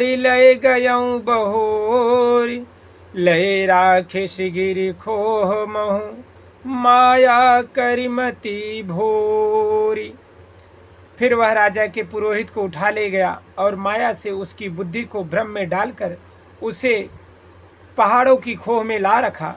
लय गयऊँ बहोरी, लय राखिस गिरि खोह महु, माया करिमती भोरी। फिर वह राजा के पुरोहित को उठा ले गया और माया से उसकी बुद्धि को भ्रम में डालकर उसे पहाड़ों की खोह में ला रखा।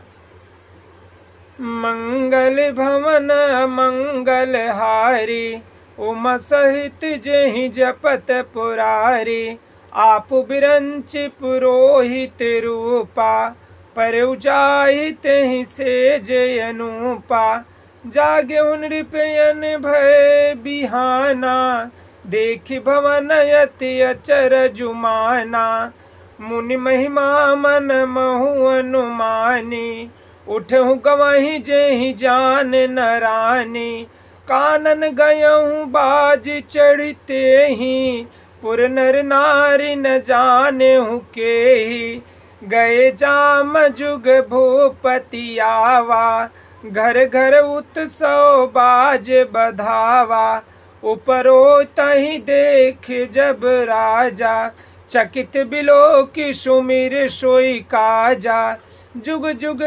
मंगल भवन मंगल हारी, उमा सहित जेहि जपत पुरारी, आप बिरंच पुरोहित रूपा, पर उजाहि तेहि से जय अनूपा। जागे नृपयन भय बिहाना, देखि भवन अति अचर जुमाना। मुनि महिमा मन महु अनुमानी, उठहु गवही जेहि जान नरानी। कानन गयहु बाज चढ़ते ही, पुर नर नारी न जानेहु केहि। गए जाम जुग भूपति आवा, घर घर उत्सव बाज बधावा। उपरो तहि देख जब राजा, चकित बिलोकि सुमिर सोई काजा। जुग जुग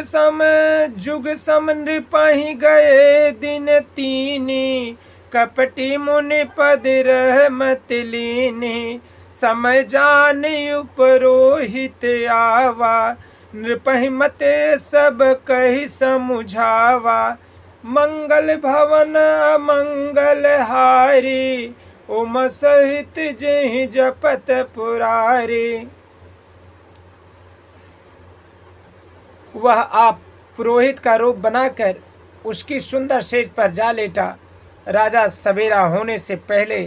सम नृपहि गए दिन तीनी, कपटी मुनि पद रहमत लीनी। समय जान उपरोहित आवा, नृपहि मते सब कहि समुझावा। मंगल भवन अमंगल हारी, उम सहित जेहि जपत पुरारी। वह आप पुरोहित का रूप बनाकर उसकी सुंदर सेज पर जा लेटा। राजा सवेरा होने से पहले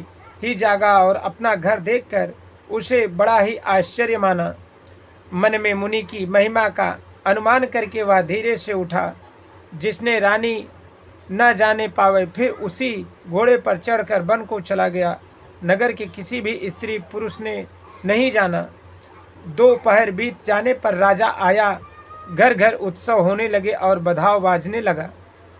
ही जागा और अपना घर देखकर उसे बड़ा ही आश्चर्य माना। मन में मुनि की महिमा का अनुमान करके वह धीरे से उठा, जिसने रानी न जाने पावे। फिर उसी घोड़े पर चढ़कर वन को चला गया। नगर के किसी भी स्त्री पुरुष ने नहीं जाना। दोपहर बीत जाने पर राजा आया। घर घर उत्सव होने लगे और बधाव बाजने लगा।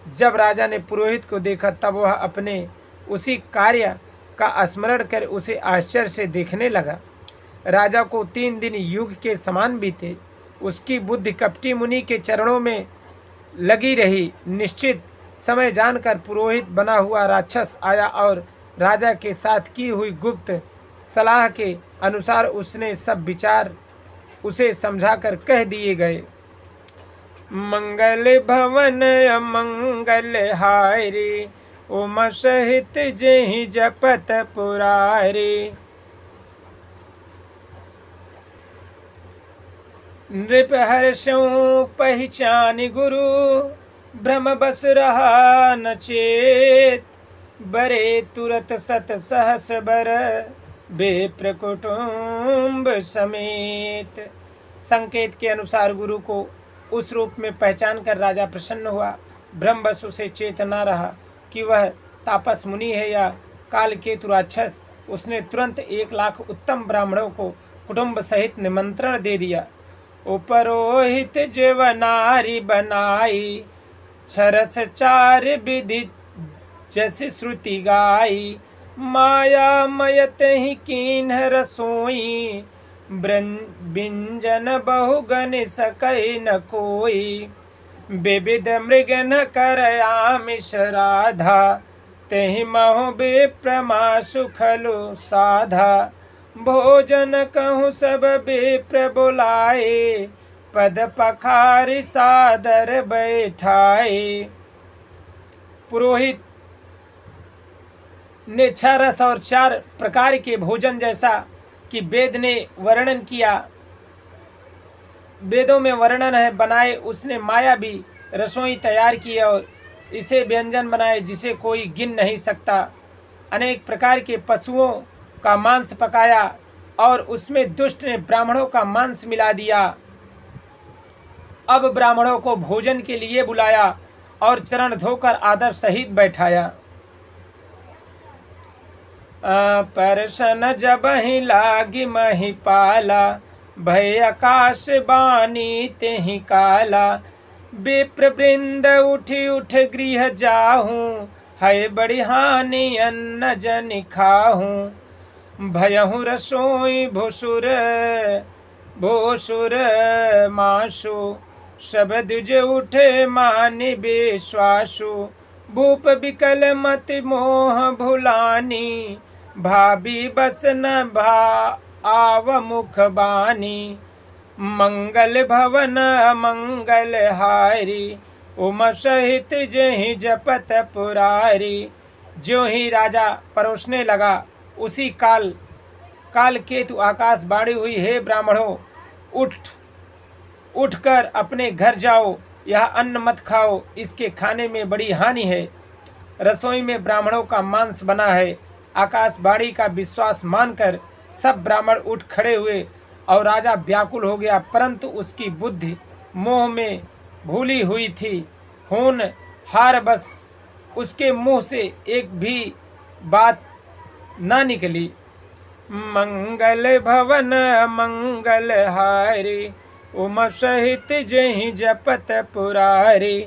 जब राजा ने पुरोहित को देखा तब वह अपने उसी कार्य का स्मरण कर उसे आश्चर्य से देखने लगा। राजा को 3 दिन युग के समान बीते। उसकी बुद्धि कपटी मुनि के चरणों में लगी रही। निश्चित समय जानकर पुरोहित बना हुआ राक्षस आया और राजा के साथ की हुई गुप्त सलाह के अनुसार उसने सब विचार उसे समझाकर कह दिए गए। मंगल भवन अमंगल हारी, उम सहित जेहि जपत पुरारी। नृप हर्षों पहचान गुरु, भ्रम बस रहा न चेत। बरे तुरत सत सहस बर, बेप्र कुटुंब समेत। संकेत के अनुसार गुरु को उस रूप में पहचान कर राजा प्रसन्न हुआ। ब्रह्मवश उसे चेत न रहा कि वह तापस मुनि है या कालकेतु राक्षस। उसने तुरंत 1 लाख उत्तम ब्राह्मणों को कुटुंब सहित निमंत्रण दे दिया। उपरोहित जेव नारी बनाई, छरस 4 विधि जस श्रुति गाई। माया मयत ही कीन्ह रसोई, व्यंजन बहुगन सकई न कोई। विविध मृग न कर आमिष राधा, तेहि महु विप्रमा सुखलु साधा। भोजन कहूँ सब विप्र बुलाए, पद पखारि सादर बैठाए। पुरोहित ने 6 रस और 4 प्रकार के भोजन जैसा कि वेद ने वर्णन किया, वेदों में वर्णन है, बनाए। उसने माया भी रसोई तैयार की और इसे व्यंजन बनाए जिसे कोई गिन नहीं सकता। अनेक प्रकार के पशुओं का मांस पकाया और उसमें दुष्ट ने ब्राह्मणों का मांस मिला दिया। अब ब्राह्मणों को भोजन के लिए बुलाया और चरण धोकर आदर सहित बैठाया। परसन जब ही लागी महिपाला, भय आकाश बानी तेहि काला। विप्र वृंद उठी उठ गृह जाहूँ, है बड़ी हानि अन्न जन खाहूँ। भयहु रसोई भुसुर भूसुर मासु, सब द्विज उठे मानि विश्वासु। भूप बिकल मति मोह भुलानी, भाभी बस न आव मुख बानी। मंगल भवन मंगल हारी, उम सहित जहि जपत पुरारी। ज्यों ही राजा परोसने लगा उसी काल केतु आकाश बाणी हुई, हे ब्राह्मणों, उठकर अपने घर जाओ, यह अन्न मत खाओ, इसके खाने में बड़ी हानि है। रसोई में ब्राह्मणों का मांस बना है। आकाशवाणी का विश्वास मानकर सब ब्राह्मण उठ खड़े हुए और राजा व्याकुल हो गया, परंतु उसकी बुद्धि मोह में भूली हुई थी। होन हार बस उसके मुंह से एक भी बात ना निकली। मंगल भवन मंगल हारी, उम सहित जहि जपत पुरारी।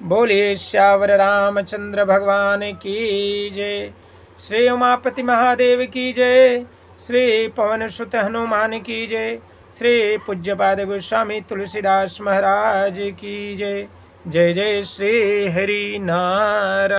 बोले श्यावर रामचंद्र भगवान की जय। श्री उमापति महादेव की जय। श्री पवन सुत हनुमान की जय। श्री पूज्यपाद गोस्वामी तुलसीदास महाराज की जय। जय जय श्री हरि नारायण।